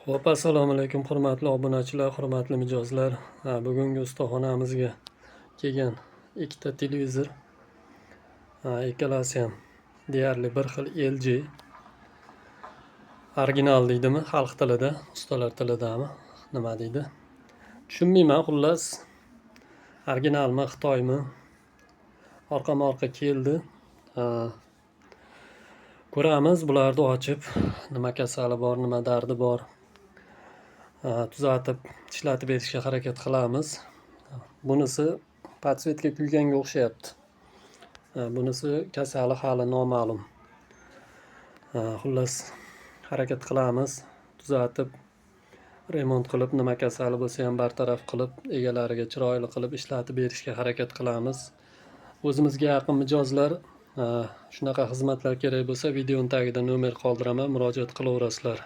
Xo'p, assalomu alaykum hurmatli obunachilar, hurmatli mijozlar. Bugungi ustaxonamizga kelgan ikkita televizor. Ikkalasi ham deyarli bir xil LG. Original deydimi xalq tilida, ustalar tilidami, nima deydi? Tushunmayman, xullas. Originalmi, Xitoymi? Orqama-orqa keldi. Ko'ramiz bularni ochib, nima kasali bor, nima dardi bor. Tuzatib, ishlatib berishga harakat qilamiz. Bunisi podsvetka kuyganga o'xshayapti. Bunisi kasali hali noma'lum. Xullas, harakat qilamiz. Tuzatib, remont qilib, nima kasali bo'lsa ham bartaraf qilib, egalariga chiroyli qilib ishlatib berishga harakat qilamiz. O'zimizga yaqin mijozlar shunaqa xizmatlar kerak bo'lsa, videoning tagida nomer qoldiraman, murojaat qilaverasizlar.